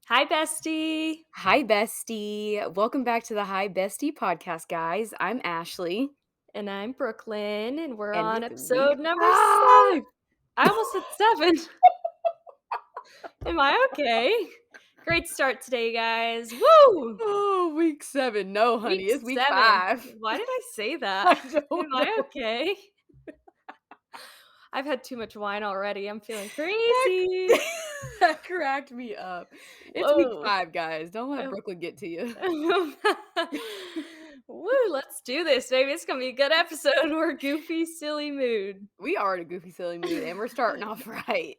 Hi, bestie. Hi, Bestie. Welcome back to the Hi Bestie podcast, guys. I'm Ashley, And I'm Brooklyn, and we're and on it's week episode number 7. 5. I almost said 7. Am I okay? Great start today, guys. Woo! Oh, week 7. No, honey, Week it's week 7. 5. Why did I say that? I Am don't I know. okay? I've had too much wine already. I'm feeling That, crazy. that cracked me up. It's week Whoa. 5, guys. Don't let Oh. Brooklyn get to you. Woo, let's do this, baby. It's going to be a good episode. We're goofy, silly mood. We are in a goofy, silly mood, and we're starting off right.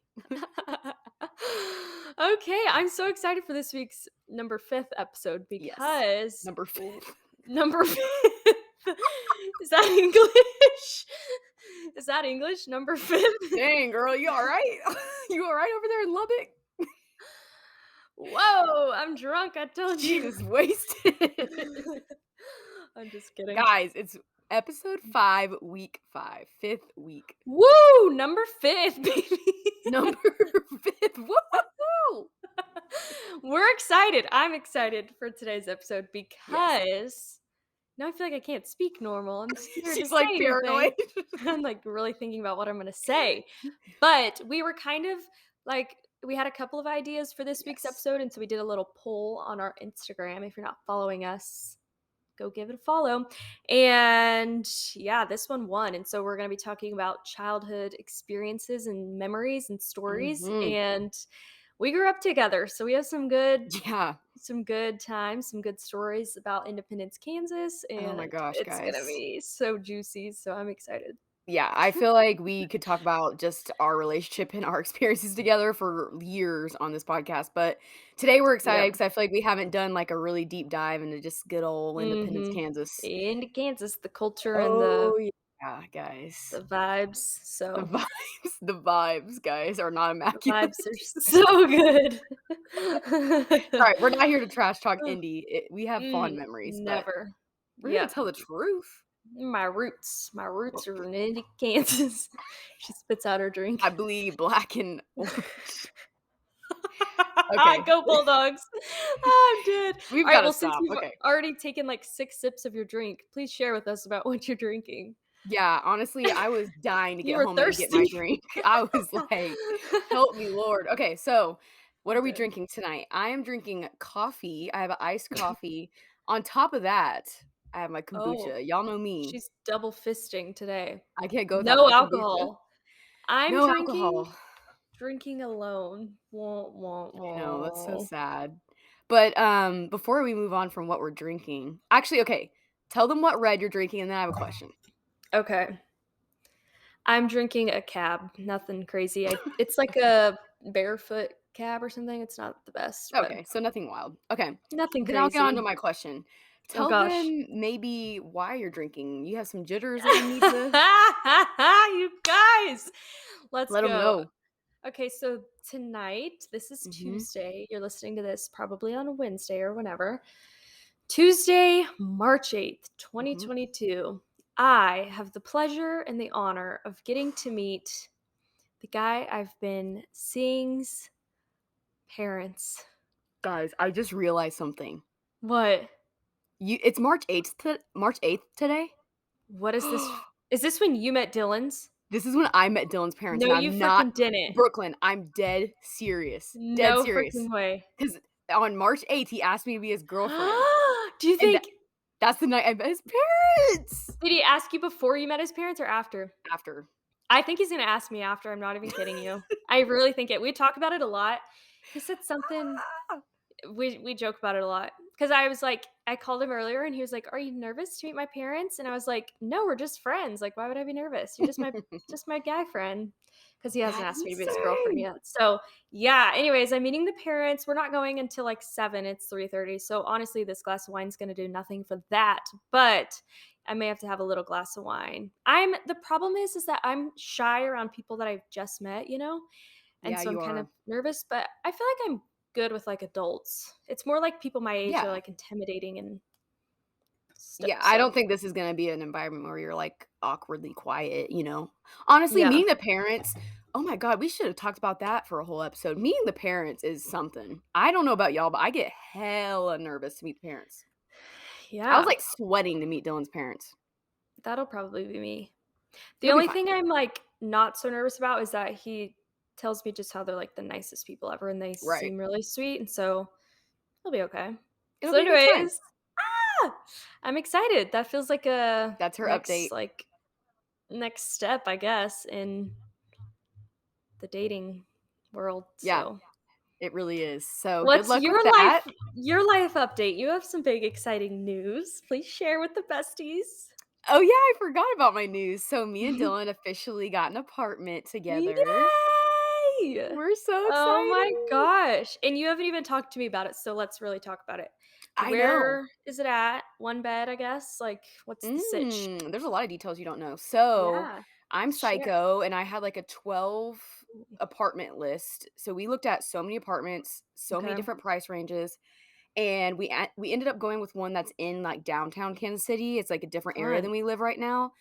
Okay, I'm so excited for this week's number 5th episode Yes. because Number 5. number 5th. Is that English? Is that English? Number 5th? Dang, girl, you all right? You all right over there in Lubbock? Whoa, I'm drunk. I told She you. is wasted. I'm just kidding. Guys, it's episode 5, week 5, 5th week. Woo, number 5th, baby. Number 5th. Woo! We're excited. I'm excited for today's episode Yes. because now I feel like I can't speak normal. I'm scared to She's say like anything. paranoid. I'm like really thinking about what I'm gonna say. But we were kind of like we had a couple of ideas for this week's Yes. episode, and so we did a little poll on our Instagram. If you're not following us, go give it a follow. And yeah, this one won. And so we're going to be talking about childhood experiences and memories and stories. Mhm. And we grew up together, so we have Yeah. some good times, some good stories about Independence, Kansas, Oh my and gosh, it's going to guys. be so juicy. So I'm excited. Yeah, I feel like we could talk about just our relationship and our experiences together for years on this podcast, but today we're excited Yep. because I feel like we haven't done, like, a really deep dive into just good old Independence, Mhm. Kansas. Into Kansas, the culture and Oh, yeah, guys. the vibes. The So vibes, guys, are not the immaculate. vibes are so good. Alright, we're not here to trash talk indie. We have fond Mm, memories, but never. we're gonna Yep. tell the truth. My Well, roots are in Indy, Kansas. She spits out her I drink. bleed black and orange. Okay. Go Bulldogs. I'm dead. We've Alright, gotta well, since stop, you've okay. already taken, like, 6 sips of your drink, please share with us about what you're drinking. Yeah, honestly, I was dying to You get were home and get my thirsty. drink. I was like, "Help me, Lord." Okay, so what I'm are we dead. drinking tonight? I am drinking coffee. I have a iced coffee. On top of that, I have my Oh, kombucha. Y'all know me. she's double fisting today. I can't go without No my kombucha. alcohol. I'm No drinking alcohol. drinking alone. Wah, wah, I know, that's so wah. sad. But, before we move on from what we're drinking actually, okay, tell them what red you're drinking, and then I have a question. Okay. I'm drinking a cab, nothing crazy. It's like a barefoot cab or something. It's not the best, but Okay, so nothing wild. Okay, nothing then I'll get on to crazy. my question. Oh Tell gosh. them maybe why you're drinking. You have some jitters that you need to You guys, let's let them go. know. Okay, so tonight, this is Mhm, Tuesday. You're listening to this probably on a Wednesday or whenever. Tuesday, March 8th, mhm. 2022. I have the pleasure and the honor of getting to meet the guy I've been seeing's parents. Guys, I just realized something. What? It's March 8th today? What is this? Is this when you met Dylan's? This is when I met Dylan's parents, No, and you I'm not freaking didn't. Brooklyn, I'm dead serious, dead No serious. freaking way. 'Cause on March 8th, he asked me to be his girlfriend, Do you and think that's the night I met his parents! did he ask you before you met his parents or after? After. I think he's gonna ask me after, I'm not even kidding you. I really think it. We talk about it a lot. He said something we joke about it a lot because I was like I called him earlier and he was like, "Are you nervous to meet my parents?" And I was like, "No, we're just friends. Like, why would I be nervous? You're just my guy friend." Because he hasn't That's asked me to be his girlfriend insane! yet. So yeah. Anyways, I'm meeting the parents. We're not going until like 7. It's 3:30. So honestly, this glass of wine's gonna do nothing for that. But I may have to have a little glass of wine. The problem is that I'm shy around people that I've just met, you know? And Yeah, so I'm you kind of are. nervous, but I feel like I'm good with, like, adults. It's more like people my age are, Yeah. like, intimidating and stuff, Yeah, I so don't think this is gonna be an environment where you're, like, awkwardly quiet, you know? Honestly, yeah. meeting the parents, Oh my god, we should have talked about that for a whole episode. Meeting the parents is something. I don't know about y'all, but I get hella nervous to meet the parents. I was, Yeah, like, sweating to meet Dylan's parents. that'll probably be me. The You'll be only fine. thing I'm, like, not so nervous about is that he tells me just how they're, like, the nicest people ever, and they Right. seem really sweet, and so he'll be okay. It'll So be a good time. anyways, I'm excited. That feels like a That's her next, update. like, next step, I guess, in the dating world, Yeah, so it really is. So, good what's luck with that. your life update? You have some big exciting news. Please share with the besties. Oh, yeah, I forgot about my news. So, me and Dylan officially got an apartment together. Yay! We're so Oh my excited. gosh, and you haven't even talked to me about it, so let's really talk about it. I know. Where is it at? 1 bed, I guess? Like, what's the sitch? There's a lot of details you don't know. So, Yeah, I'm share. psycho and I had like a 12 apartment list. So, we looked at so many apartments, so many Okay, different price ranges, and we ended up going with one that's in like downtown Kansas City. It's like a different area fun. than we live right now,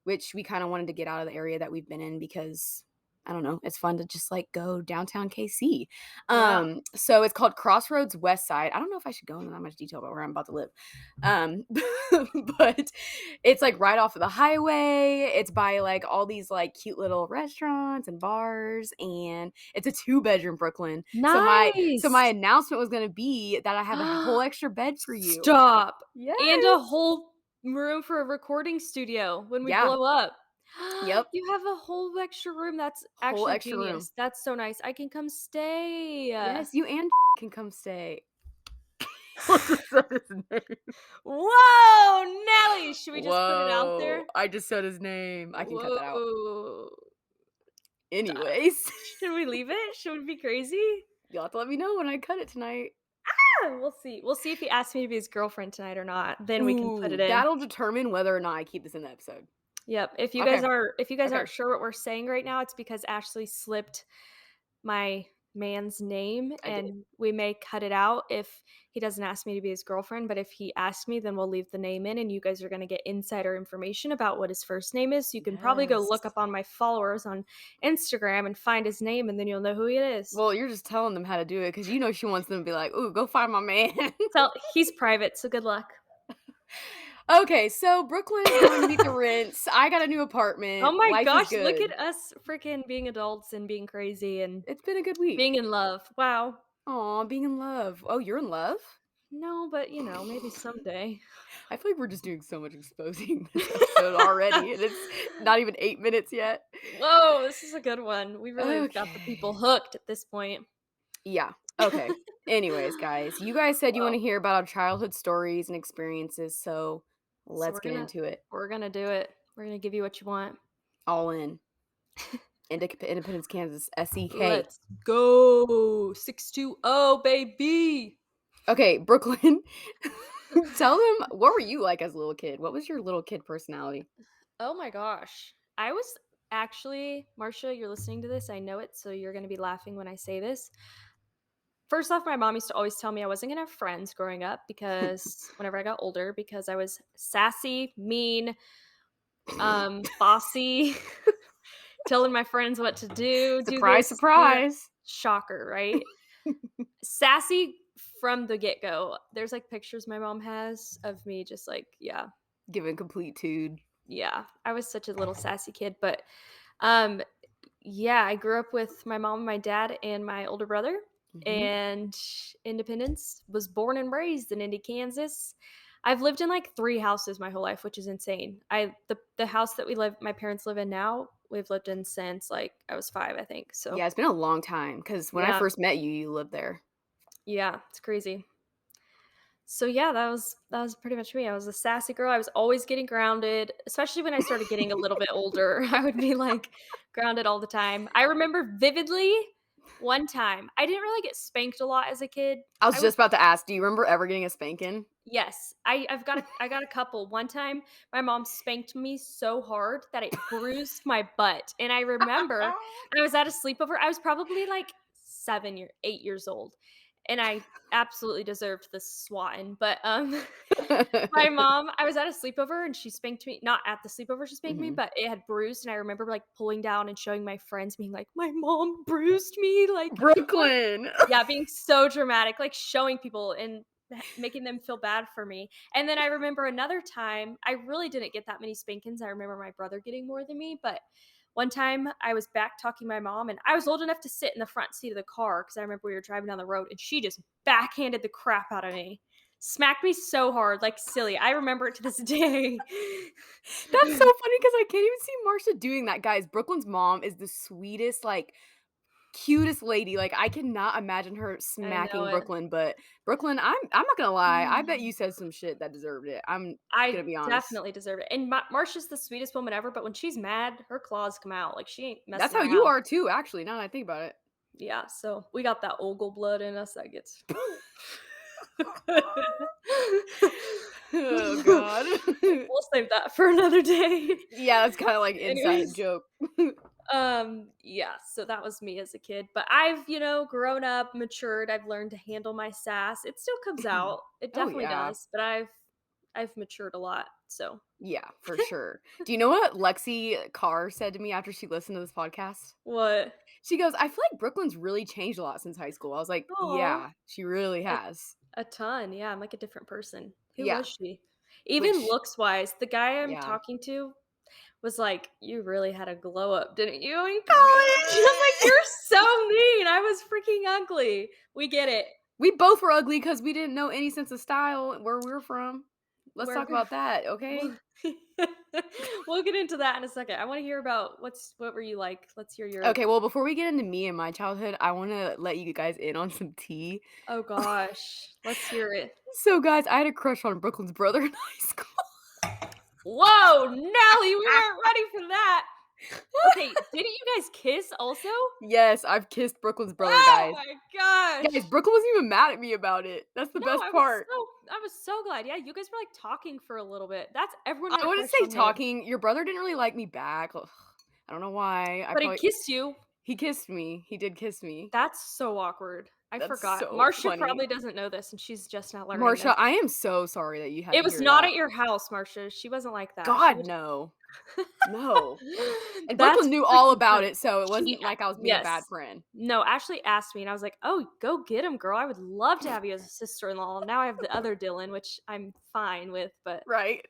which we kind of wanted to get out of the area that we've been in because I don't know, it's fun to just like go downtown KC. Yeah. So it's called Crossroads West Side. I don't know if I should go into that much detail about where I'm about to live. Um, but it's like right off of the highway. It's by like all these like cute little restaurants and bars, and it's a 2-bedroom Brooklyn. So my Nice! announcement was gonna be that I have a whole extra bed for you. Stop! And a Yes. whole room for a recording studio when we Yeah. blow up. Yep. You have a whole extra room, that's Whole actually extra room. genius. That's so nice. I can come stay. Yes, you and can come stay. I just said his name. Whoa, Nelly! Should we just put it out Whoa. there? I just said his name. I can cut that out. Whoa. Stop. Anyways, Should we leave it? Should we be crazy? you'll have to let me know when I cut it tonight. We'll see. We'll see if he asks me to be his girlfriend tonight or not. Then we can put it Ooh, in. that'll determine whether or not I keep this in the episode. Yep. Okay. If you guys Okay. aren't sure what we're saying right now, it's because Ashley slipped my man's name I did. and we may cut it out if he doesn't ask me to be his girlfriend, but if he asks me, then we'll leave the name in and you guys are going to get insider information about what his first name is. So you can probably go Yes. look up on my followers on Instagram and find his name and then you'll know who he is. Well, you're just telling them how to do it because you know she wants them to be like, "Ooh, go find my man." Tell he's private, so good luck. Okay, so Brooklyn's going to meet the rents. I got a new Oh apartment. my Life is gosh, look good. at us freaking being adults and being crazy and It's been a good week. being in love. Wow. Aw, being in love. Oh, you're in love? No, but maybe someday. I feel like we're just doing so much exposing this episode already, and it's not even 8 minutes yet. Whoa, this is a good one. We really have got the people Okay. hooked at this point. Yeah, okay. Anyways, guys, you guys said you wanna Whoa. hear about our childhood stories and experiences, so So let's get into it. we're gonna do it. We're gonna give you what you want. All in. Independence, Kansas, S.E.K. Let's go. 620, baby. Okay, Brooklyn. Tell them what were you like as a little kid? What was your little kid personality? Oh my gosh. I was actually, Marcia, you're listening to this. I know it, so you're gonna be laughing when I say this. First off, my mom used to always tell me I wasn't gonna have friends growing up because whenever I got older, because I was sassy, mean, bossy, telling my friends what to do Surprise, this, do that. surprise. Shocker, right? Sassy from the get-go. There's like pictures my mom has of me just like, yeah, Giving complete tude. yeah. I was such a little sassy kid, but um yeah, I grew up with my mom, my dad, and my older brother. Mhm. And Independence was born and raised in Indy, Kansas. I've lived in like 3 houses my whole life, which is insane. The house that my parents live in now, we've lived in since like I was 5, I think. So, Yeah, it's been a long time because when I yeah. first met you, you lived there. Yeah, it's crazy. So yeah, that was pretty much me. I was a sassy girl. I was always getting grounded, especially when I started getting a little bit older. I would be like grounded all the time. I remember vividly one time. I didn't really get spanked a lot as a kid. I was I was just about to ask, do you remember ever getting a spanking? yes, I got a couple. One time my mom spanked me so hard that it bruised my butt. And I remember I was at a sleepover. I was probably like 8 years old and I absolutely deserved this swatting, but, my mom I was at a sleepover and she spanked me not at the sleepover she spanked me, Mhm. but it had bruised, and I remember, like, pulling down and showing my friends being like, "My mom bruised me," like, "What?" Brooklyn. Yeah, being so dramatic, like, showing people and making them feel bad for me, and then I remember another time I really didn't get that many spankings, I remember my brother getting more than me, but one time I was back talking to my mom, and I was old enough to sit in the front seat of the car because I remember we were driving down the road, and she just backhanded the crap out of me. Smacked me so hard, like silly. I remember it to this day. That's so funny because I can't even see Marsha doing that, guys. Brooklyn's mom is the sweetest, like, cutest lady. Like, I cannot imagine her I know smacking it. Brooklyn, but Brooklyn, I'm not gonna lie, I bet you said some shit that deserved it. I'm I gonna be honest. definitely deserve it, and Marsha's the sweetest woman ever, but when she's mad, her claws come out, like, she ain't That's messing how you around. are too, actually, now that I think about it. Yeah, so we got that Ogle blood in us that gets Oh god. We'll save that for another day. Yeah, that's kinda like inside Anyways, joke. yeah, so that was me as a kid, but I've, grown up, matured, I've learned to handle my sass. It still comes out. It Oh, definitely yeah. does, but I've matured a lot, so Yeah, for sure. Do you know what Lexi Carr said to me after she listened to this podcast? what? She goes, "I feel like Brooklyn's really changed a lot since high school." I was like, Aw. "Yeah, she really A has." a ton, yeah, I'm like a different person. Who was Yeah, she? Even which looks-wise, the guy I'm yeah. talking to was like, "You really had a glow up, didn't you, in college?" I'm like, "You're so mean, I was freaking ugly." We get it. We both were ugly because we didn't know any sense of style where we're from. Let's Where talk we're about that, we'll okay? we'll get into that in a second. I wanna hear about what were you like? Let's hear your Okay, well, before we get into me and my childhood, I wanna let you guys in on some tea. oh gosh, let's hear it. So, guys, I had a crush on Brooklyn's brother in high school. Whoa, Nelly, we weren't ready for that. Okay, didn't you guys kiss also? Yes, I've kissed Brooklyn's brother, Oh guys. my Guys, gosh. Brooklyn wasn't even mad at me about it. That's the No, best part. I was so glad. Yeah, you guys were, like, talking for a little bit. That's everyone had I a wouldn't crush say on him. talking. Your brother didn't really like me back. Ugh, I don't know why. I But he probably kissed you. he kissed me. He did kiss me. That's so awkward. I That's forgot. so Marcia funny. probably doesn't know this, and she's just now learning Marsha, this. I am so sorry that you had It to was hear not that. at your house, Marcia. She wasn't like that. She God, would no. No. And That's Brooklyn knew all freaking about funny. it, so it She wasn't like I was being a bad yes. friend. No, Ashley asked me, and I was like, "Oh, go get him, girl. I would love to have you as a sister-in-law." Now I have the other Dylan, which I'm fine with, but Right?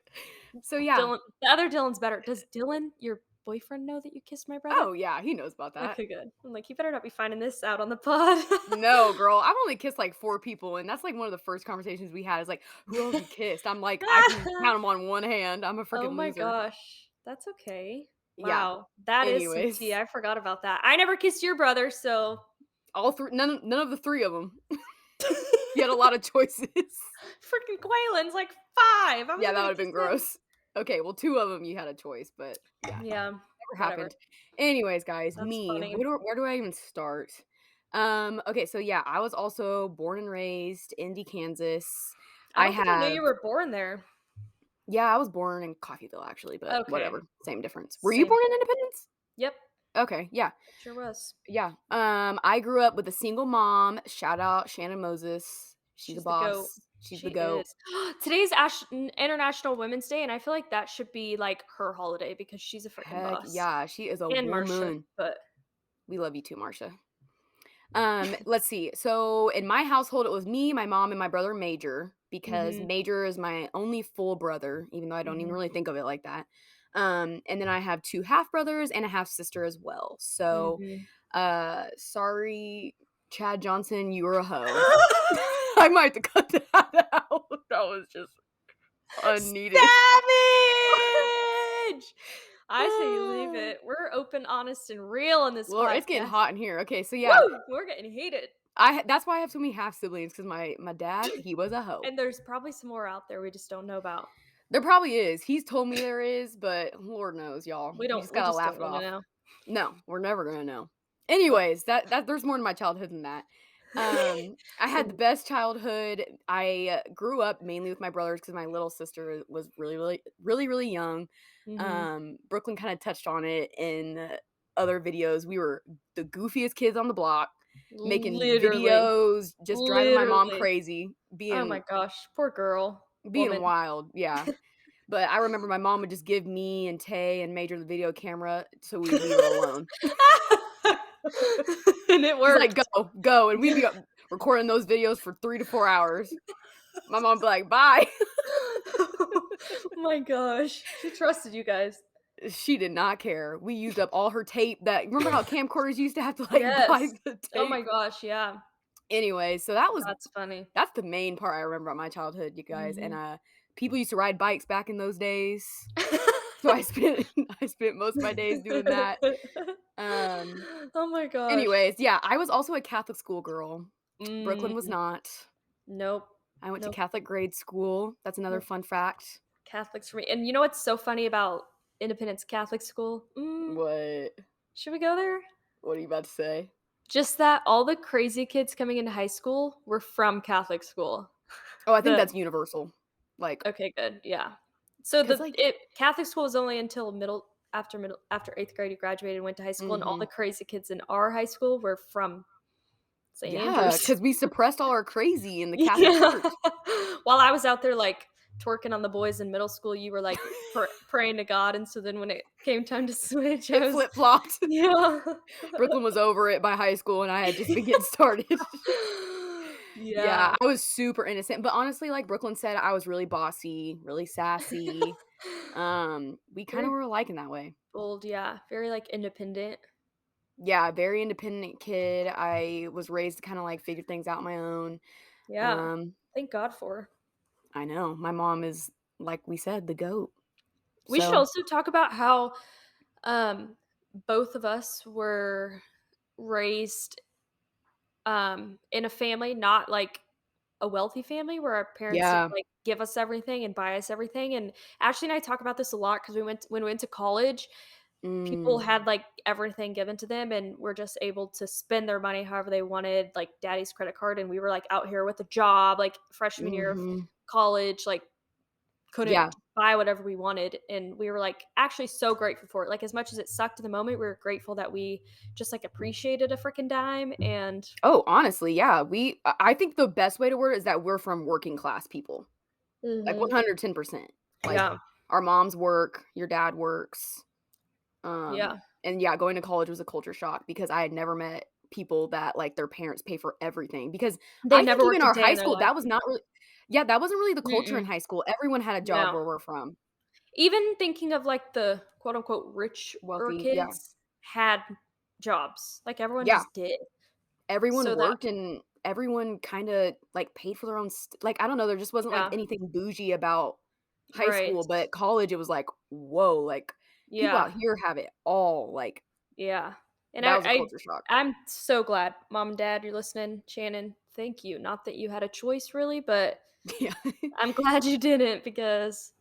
So, yeah. The other Dylan's better. Does Dylan, your boyfriend, know that you kissed my brother? Oh, yeah, he knows about that. Okay, good. I'm like, "You better not be finding this out on the pod." No, girl, I've only kissed, like, 4 people, and that's, like, one of the first conversations we had is, like, "Who else you kissed?" I'm like, "I can count them on one hand. I'm a Oh freaking my loser." gosh. That's okay. Yeah. Wow. That is some tea. Anyways, I forgot about that. I never kissed your brother, so all 3 none of the 3 of them. You had a lot of choices. freaking Quaylen's like 5. How am Yeah, I that gonna would've kiss been him? gross. Okay, well, 2 of them you had a choice, but yeah, Yeah, never whatever. happened. Anyways, guys, That's me, funny. where do I even start? Okay, so yeah, I was also born and raised in Kansas. I I don't think I knew have you were born there. yeah, I was born in Coffeyville actually, but Okay. whatever, same difference. Were you Same. born in Independence? Yep. Okay, yeah. Sure was. Yeah. I grew up with a single mom. Shout out Shannon Moses. She's a She's the goat. boss. She's She the goat. is. Today's International Women's Day, and I feel like that should be, like, her holiday because she's a freaking Heck boss. yeah, she is a And Marsha, woman. but We love you too, Marcia. Let's see. So in my household, it was me, my mom, and my brother Major, because mhm, Major is my only full brother, even though I don't even mhm, really think of it like that. And then I have two half brothers and a half sister as well. So mhm. sorry, Chad Johnson, you were a hoe. I might have to cut that out. That was just unneeded. Savage! I say you leave it. We're open, honest, and real in this Well, it's getting podcast. hot in here. Okay, so yeah, Woo! We're getting heated. that's why I have so many half siblings because my dad he was a hoe. And there's probably some more out there we just don't know about. There probably is. He's told me there is, but Lord knows, y'all. We just We gotta just laugh don't it wanna off. know. No, we're never gonna know. But Anyways, that there's more to my childhood than that. I had the so best childhood. I grew up mainly with my brothers because my little sister was really young. mhm. Brooklyn kind of touched on it in other videos. We were the goofiest kids on the block. making Literally. videos, just driving my mom Literally. crazy, Oh my gosh, poor girl, being woman. wild, yeah. But I remember my mom would just give me and Tay and Major the video camera so we were alone. And it She's like, worked. "Go, go," and we'd be up recording those videos for 3 to 4 hours. My mom'd be like, "Bye." Oh my gosh, she trusted you guys. She did not care. We used up all her tape that remember how camcorders used to have to, like, buy Yes. the Oh my tape? gosh, yeah. Anyway, so That's funny. that's the main part I remember about my childhood, you guys, and, Mhm. people used to ride bikes back in those days, so I spent I spent most of my days doing that. Um, Oh my gosh. Anyways, yeah, I was also a Catholic school girl. Brooklyn was Mm, not. nope, I went to nope, Catholic grade school. That's another nope. fun fact. Catholics for me. And you know what's so funny about Independence Catholic School? What? Should we go there? What are you about to say? Just that all the crazy kids coming into high school were from Catholic school. Oh, I think The that's universal. Like, Okay, good, yeah. So cause the like it Catholic school was only until middle after 8th grade you graduated and went to high school, and all the mhm. crazy kids in our high school were from St. Yeah, Andrews. cause we suppressed all our crazy in the Catholic Yeah. Church. While I was out there, like, twerking on the boys in middle school, you were, like, praying to God, and so then when it came time to switch, I It was flip-flopped. yeah. Brooklyn was over it by high school, and I had just been getting started. Yeah. Yeah, I was super innocent, but honestly, like Brooklyn said, I was really bossy, really sassy. We kinda Very were alike in that way. bold, yeah. Very, like, independent. Yeah, very independent kid. I was raised to kinda, like, figure things out on my own. Yeah. Um, Thank God for her. I know, my mom is, like we said, the GOAT. We should So, also talk about how, um, both of us were raised, in a family, not, like, a wealthy family where our parents didn't, yeah. like, give us everything and buy us everything, and Ashley and I talk about this a lot because when we went to college, people Mm, had, like, everything given to them and were just able to spend their money however they wanted, like, daddy's credit card, and we were, like, out here with a job, like, freshman year of mhm. college, like, Yeah. couldn't buy whatever we wanted, and we were, like, actually so grateful for it, like, as much as it sucked in the moment, we were grateful that we just, like, appreciated a freaking dime, and Oh, honestly, yeah, I think the best way to word it is that we're from working class people, like, Mhm. 110%. Like, Yeah. our moms work, your dad works. Yeah. And yeah, going to college was a culture shock because I had never met people that, like, their parents pay for everything because They I think never even worked a our day high in their school, life. that was not really yeah, that wasn't really the culture in Mm-mm. high school. Everyone had a job No. where we're from. Even thinking of, like, the quote, unquote, "richer" Wealthy, yeah. kids had jobs, like, everyone Yeah, just did. everyone So that worked and everyone kinda, like, paid for their own like, I don't know, there just wasn't, like, yeah, anything bougie about high right. school, but college, it was like, "Whoa," like, people Yeah, out here have it all, like, yeah. And that was a culture shock. I'm so glad, mom and dad, you're listening. Shannon, thank you. Not that you had a choice really, but Yeah. I'm glad you didn't because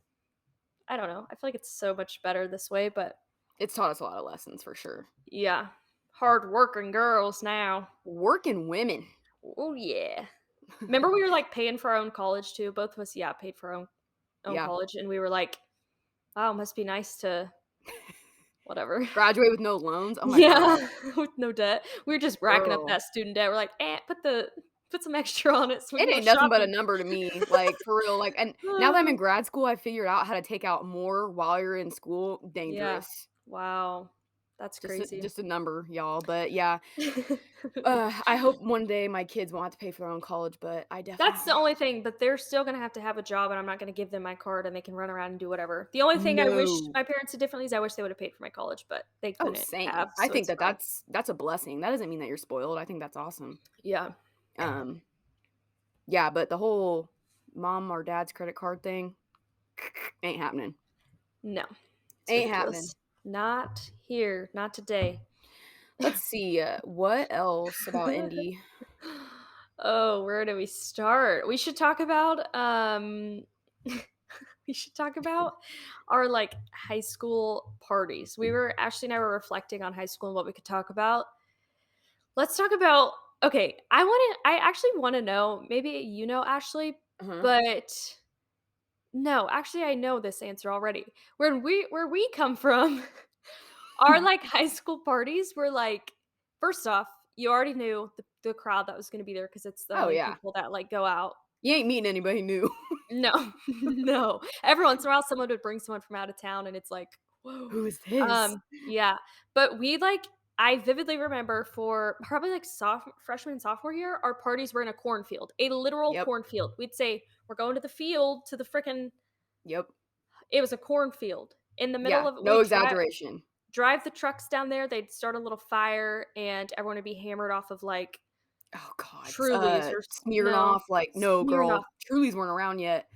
I don't know, I feel like it's so much better this way, but It's taught us a lot of lessons for sure. yeah. Hard working girls now. Working women. Oh, yeah. Remember we were, like, paying for our own college too? Both of us, yeah, paid for our own Yeah. college, and we were like, "Wow, must be nice to" whatever. Graduate with no loans? Oh my Yeah, god. with no debt. We were just racking up Girl. that student debt. We're like, put some extra on it so we It can go ain't nothing but a shopping." number to me, like, for real, like and now that I'm in grad school, I figured out how to take out more while you're in school. Yeah. Dangerous. Wow. That's crazy. Just a number, y'all, but yeah. I hope one day my kids won't have to pay for their own college, but I definitely That's the do. only thing, but they're still gonna have to have a job, and I'm not gonna give them my card, and they can run around and do whatever. The only thing I wish No. my parents did differently is I wish they would've paid for my college, but they Oh, couldn't have, same. I so think it's that fine. that's a blessing. That doesn't mean that you're spoiled. I think that's awesome. Yeah. Um, yeah, but the whole mom or dad's credit card thing ain't happening. No. It's Ain't happening. ridiculous. Not here, not today. Let's see, what else about Indy? Oh, where do we start? We should talk about, we should talk about our, like, high school parties. Ashley and I were reflecting on high school and what we could talk about. Let's talk about okay, I actually wanna know, maybe you know, Ashley, Uh-huh. but no, actually, I know this answer already. Where we come from, our, like, high school parties were, like first off, you already knew the crowd that was gonna be there because it's the Oh, only yeah. people that, like, go out. You ain't meeting anybody new. No, no. Every once in a while, someone would bring someone from out of town, and it's like, Who "Whoa." is this? Yeah, but I vividly remember for probably, like, freshman and sophomore year, our parties were in a cornfield, a literal Yep. cornfield. We'd say, "We're going to the field, to the frickin" Yep. it was a cornfield. In the middle Yeah, of it, no we'd drive exaggeration. drive the trucks down there, they'd start a little fire, and everyone would be hammered off of, like, Oh god, Trulies or s no, Smirnoff, like, no, Smirnoff girl, Trulies weren't around yet.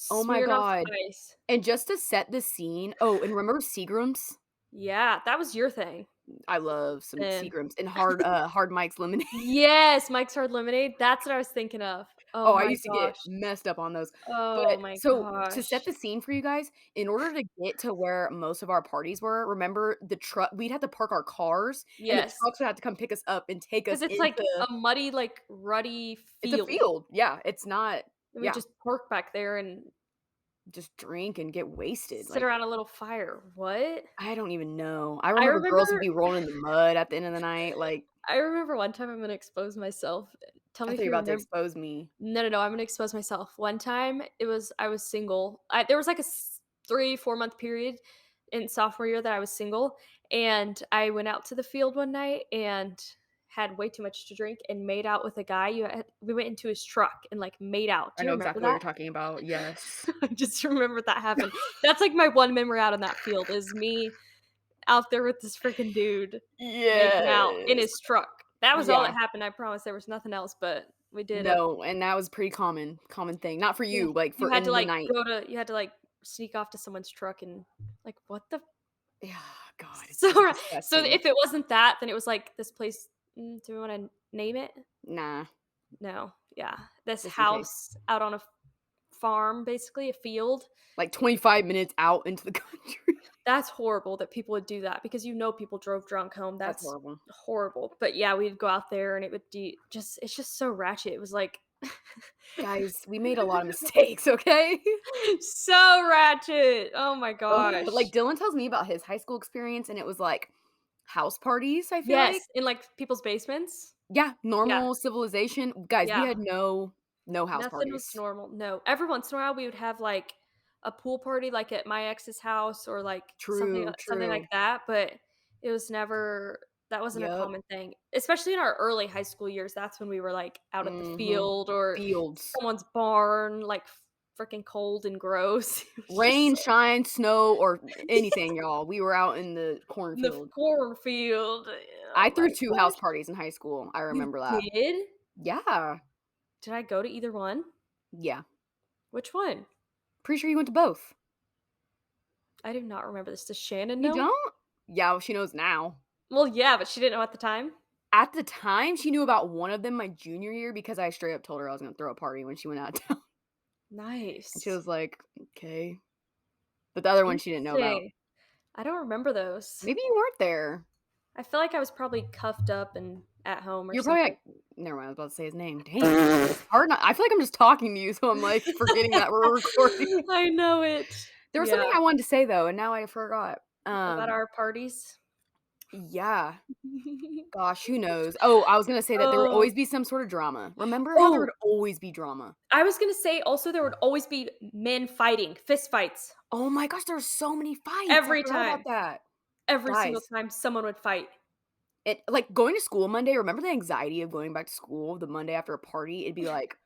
Oh my Smirnoff god. Ice. And just to set the scene and remember Seagram's? Yeah, that was your thing I love some then. Seagram's and Hard Mike's lemonade. Yes, Mike's Hard Lemonade, that's what I was thinking of. Oh Oh, I my used to get gosh. messed up on those. Oh But my so to set gosh. the scene for you guys, in order to get to where most of our parties were, remember the truck we'd have to park our cars, and the Yes, trucks would have to come pick us up and take us because it's like into a muddy, like, ruddy it's a field, field. Yeah, it's not and we yeah, just park back there and just drink and get wasted, sit like, around a little fire. What? I don't even know. I I remember girls would remember be rolling in the mud at the end of the night, like, I remember one time I'm gonna expose myself. Tell I me thought if you were you about to remember. expose me. No, no, no, I'm gonna expose myself. One time, I was single. There was like a 3, 4 month period in sophomore year that I was single, and I went out to the field one night and had way too much to drink and made out with a guy. We went into his truck and like made out. I Do you know remember exactly what that? you're talking about, yes. I just remembered that happened. That's like my one memory out in that field is me out there with this freaking dude making out in Yes. his truck. That was all that Yeah. happened. I promise there was nothing else, but we did a No, and that was pretty common thing. Not for yeah. you, like, for in the night. You had to, like, sneak off to someone's truck and, like, what the Yeah, God, it's so just so disgusting. if it wasn't that, then it was, like, this place do we wanna name it? Nah, No. Yeah. This just in case. house out on a farm, basically, a field. Like, 25 minutes out into the country. That's horrible that people would do that because people drove drunk home. That's That's horrible. horrible. But, yeah, we'd go out there and it would be just it's just so ratchet. It was like Guys, we made a lot of mistakes, okay? so ratchet. Oh my Ugh, like, gosh. Dylan tells me about his high school experience, and it was, like, house parties, I feel like. Yes, in, like, people's basements. Yeah, Yeah, normal civilization. Guys, we yeah. had no house Nothing was parties. normal. No. Every once in a while, we would have, like, a pool party, like, at my ex's house or, like, True, something like true. that, but it was never that wasn't a Yep. common thing. Especially in our early high school years, that's when we were, like, out at the Mhm. field or Fields. someone's barn, like, freaking cold and gross. It was just Rain, so shine, snow, or anything, y'all. We were out in the in the cornfield. cornfield. I Oh threw my 2 house gosh. parties in high school. I You remember that. did? Yeah. Did I go to either one? Yeah. Which one? Pretty sure you went to both. I do not remember this. Does Shannon You know? don't? Yeah, well, she knows now. Well, yeah, but she didn't know at the time? At the time, she knew about one of them my junior year because I straight up told her I was gonna throw a party when she went out of town. And she Nice. was like, "Okay." But the other one she didn't know about. Interesting. I don't remember those. Maybe you weren't there. I feel like I was probably cuffed up and at home or You're probably something. like never mind, I was about to say his name. Dang. It's hard not I feel like I'm just talking to you, so I'm, like, forgetting that we're recording. I know it. There was Yeah, something I wanted to say, though, and now I forgot. about our parties. Yeah. Gosh, who knows? Oh, I was gonna say that there would Oh. always be some sort of drama. Remember how there Oh, would always be drama? I was gonna say also there would always be men fighting, fist fights, Oh my gosh, there's so many fights. I every forgot about time. that. Every single Guys, time someone would fight. it like, going to school Monday, remember the anxiety of going back to school the Monday after a party? It'd be like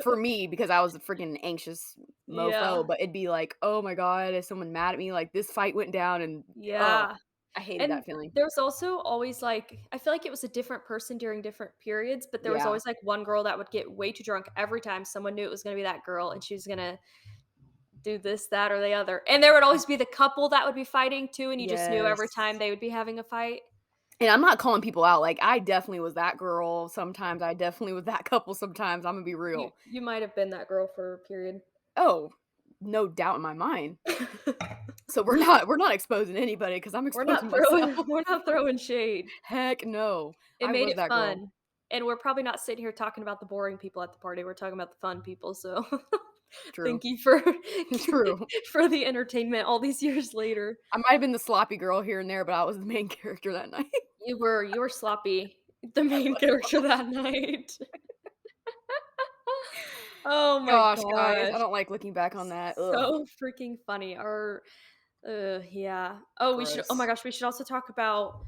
for me, because I was a freaking anxious Yeah, mofo, but it'd be like, "Oh my god, is someone mad at me? Like, this fight went down," and, oh, yeah. I hated And that feeling. there was also always, like I feel like it was a different person during different periods, but there was Yeah. always, like, one girl that would get way too drunk every time someone knew it was gonna be that girl, and she was gonna do this, that, or the other. And there would always be the couple that would be fighting too, and you just knew every time Yes. they would be having a fight. And I'm not calling people out, like, I definitely was that girl sometimes, I definitely was that couple sometimes, Imma be real. You might have been that girl for a period. Oh, no doubt in my mind. So we're not exposing anybody because 'cause I'm exposing myself. We're not throwing shade. Heck no. It I made was it that girl. fun, and we're probably not sitting here talking about the boring people at the party, we're talking about the fun people, so True. thank you for True. for the entertainment all these years later. I might have been the sloppy girl here and there, but I was the main character that night. You were sloppy. The main character that night. Oh my Gosh, guys, I gosh. don't like looking back on that. Ugh, So freaking funny. Our yeah. Oh, oh my gross. gosh, we should also talk about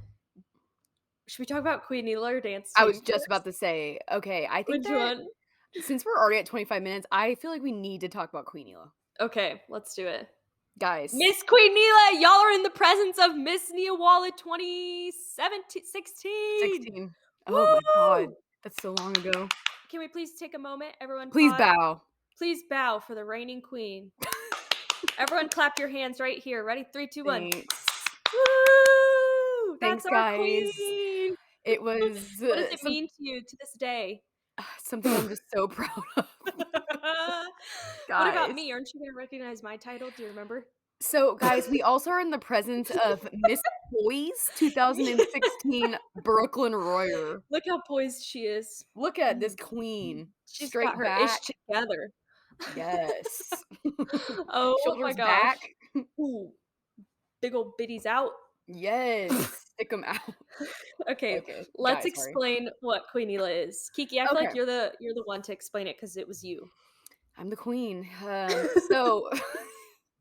should we talk about Queen Needle or dance I was team just about first? to say, okay, I think Which that one? since we're already at 25 minutes, I feel like we need to talk about Queen Ela. Okay, let's do it. Guys, Miss Queen Neela, y'all are in the presence of Miss Nia Wallet 2016. 16. Oh my god, Woo! that's so long ago. Can we please take a moment? Everyone Please pause. bow. Please bow for the reigning queen. Everyone clap your hands right here. Ready? 3, 2, 1. Thanks. Woo! Thanks, That's our guys. queen. It was, What does it mean to you to this day? something I'm just so proud of, What about guys. me? Aren't you gonna recognize my title? Do you remember? So, guys, we also are in the presence of Miss Poise 2016 Brooklyn Royer. Look how poised she is. Look at this Mm. queen. She's got Straight her ish back. together. Yes. Oh my Shoulders gosh. back. Ooh, big old biddies out. Yes. Stick them out. Okay, Okay, let's guys, sorry. explain what Queenila is. Kiki, I feel like Okay, you're the one to explain it because it was you. I'm the queen. So,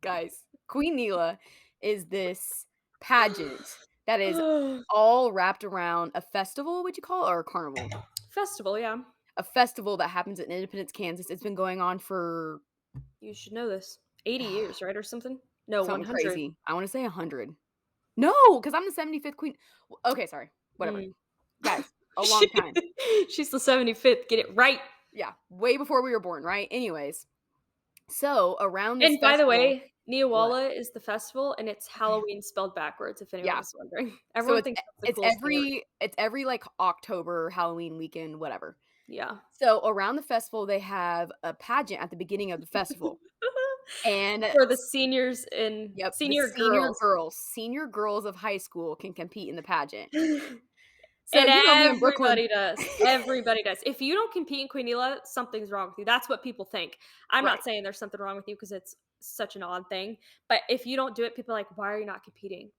guys, Queen Neela is this pageant that is all wrapped around a festival, would you call it, or a carnival? Festival, yeah. A festival that happens in Independence, Kansas. It's been going on for You should know this. 80 years, right, or something? No, something 100. crazy. I wanna say 100. No, because 'cause I'm the 75th queen. Okay, sorry. Whatever. Mm. Guys, a She long time. she's the 75th. Get it right. Yeah, way before we were born, right? Anyways, so around this And by the festival. way, What? Neowalla is the festival, and it's Okay. Halloween spelled backwards, if anyone Yeah. was wondering. So Everyone thinks that's the it's coolest thing ever. every, like, October, Halloween weekend, whatever. Yeah. So around the festival, they have a pageant at the beginning of the festival, and For the seniors and yep, the senior girls. senior girls of high school can compete in the pageant. So, And you know, me in Brooklyn. everybody does. Everybody does. If you don't compete in Queenila, something's wrong with you. That's what people think. I'm Right. not saying there's something wrong with you because it's such an odd thing. But if you don't do it, people are like, why are you not competing?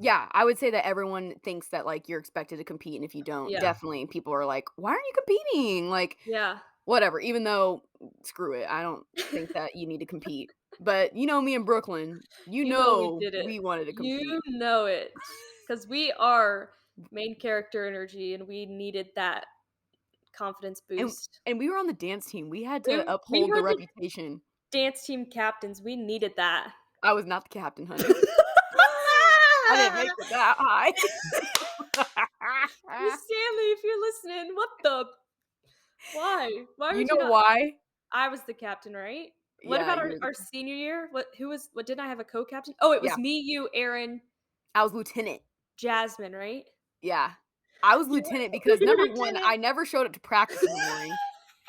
Yeah, I would say that everyone thinks that, like, you're expected to compete, and if you don't, Yeah. definitely people are like, "Why aren't you competing?" Like, Yeah. whatever, even though screw it, I don't think that you need to compete. But you know me in Brooklyn, You know we did it. we wanted to You compete. know it. Because we are main character energy and we needed that confidence And boost. we were on the dance team. We had to We uphold were the the reputation. dance team captains. We needed that. I was not the captain, honey. I didn't make it that high. Miss Stanley, if you're listening, what the why? Why You would you know not why? I was the captain, right? What Yeah, about you were the our senior year? What didn't I have a co-captain? Oh, it was yeah, me, you, Aaron, I was lieutenant. Jasmine, right? Yeah. I was You lieutenant were because number 1, lieutenant. I never showed up to practice in the morning.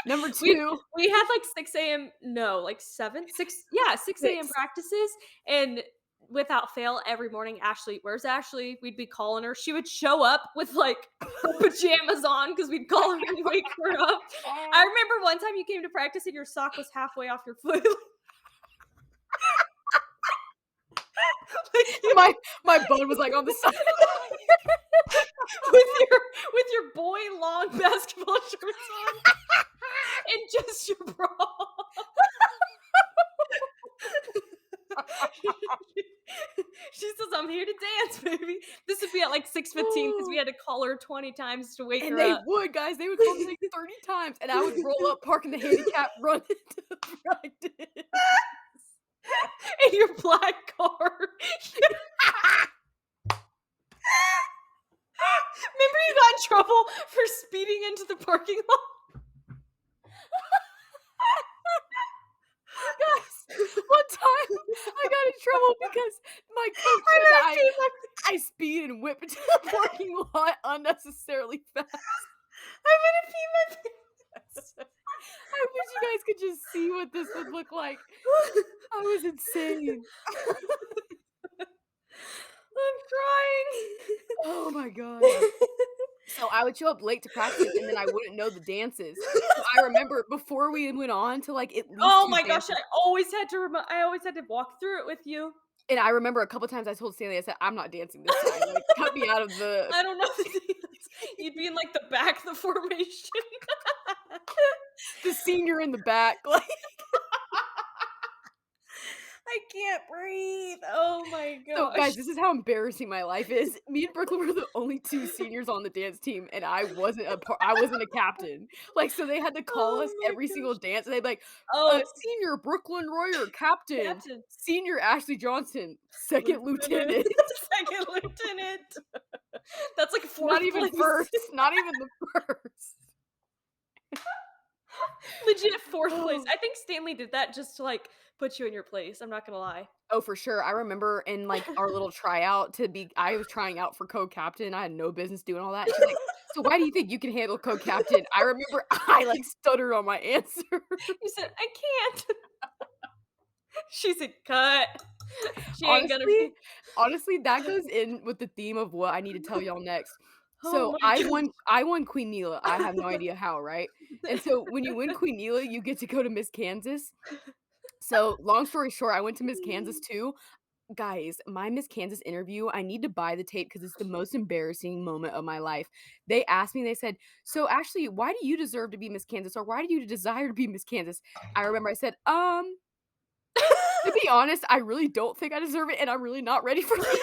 Number We 2, we had like 6 a.m. No, like 7? 6 yeah, 6 a.m. 6. practices, and without fail, every morning, "Ashley, where's Ashley?" We'd be calling her. She would show up with, like, her pajamas on because 'cause we'd call her and wake her up. I remember one time you came to practice and your sock was halfway off your foot. Like, you My bun was, like, on the side. with your boy long basketball shorts on and just your bra. She says, "I'm here to dance, baby." This would be at like 6:15 because we had to call her 20 times to wake And her they up. would, guys, they would call me, like, 30 times, and I would roll up, park in the handicap, run into practice. In your black car. Remember you got in trouble for speeding into the parking lot? Guys, one time I got in trouble because my coach I'm said gonna that pee my I speed and whip into the parking lot unnecessarily fast. I'm gonna pee my pants. I wish you guys could just see what this would look like. I was insane. I'm crying. Oh my god. So I would show up late to practice and then I wouldn't know the dances. So I remember before we went on to, like, at least Oh 2 my gosh, dances, I always had to walk through it with you. and I remember a couple times I told Stanley, I said, "I'm not dancing this time, like, cut me out of the." I don't know the dance. You'd be in, like, the back of the formation. The senior in the back, like I can't breathe. Oh my so, guys, gosh. this is how embarrassing my life is. Me and Brooklyn were the only 2 seniors on the dance team, and I wasn't a captain. Like, so they had to call Oh us my every single gosh. dance, and they'd be like, Oh, Senior Brooklyn Royer, captain. captain. Senior Ashley Johnson, 2nd Lieutenant. lieutenant." 2nd lieutenant. That's like Not 4th even place. 1st, not even the 1st. Legit 4th place. Oh. I think Stanley did that just to, like, put you in your place, I'm not gonna lie. Oh, for sure. I remember in, like, our little tryout I was trying out for co-captain, I had no business doing all that, and she's like, "So why do you think you can handle co-captain?" I remember I, like, stuttered on my answer. You said, "I can't." She said, "Cut." She ain't gonna Honestly be honestly, that goes in with the theme of what I need to tell y'all next. Oh So, my gosh. I won Queen Neela, I have no idea how, right? And so, when you win Queen Neela, you get to go to Miss Kansas. So, long story short, I went to Miss Kansas too. Guys, my Miss Kansas interview, I need to buy the tape because it's the most embarrassing moment of my life. They asked me, they said, "So, Ashley, why do you deserve to be Miss Kansas, or why do you desire to be Miss Kansas?" I remember I said, to be honest, I really don't think I deserve it, and I'm really not ready for this."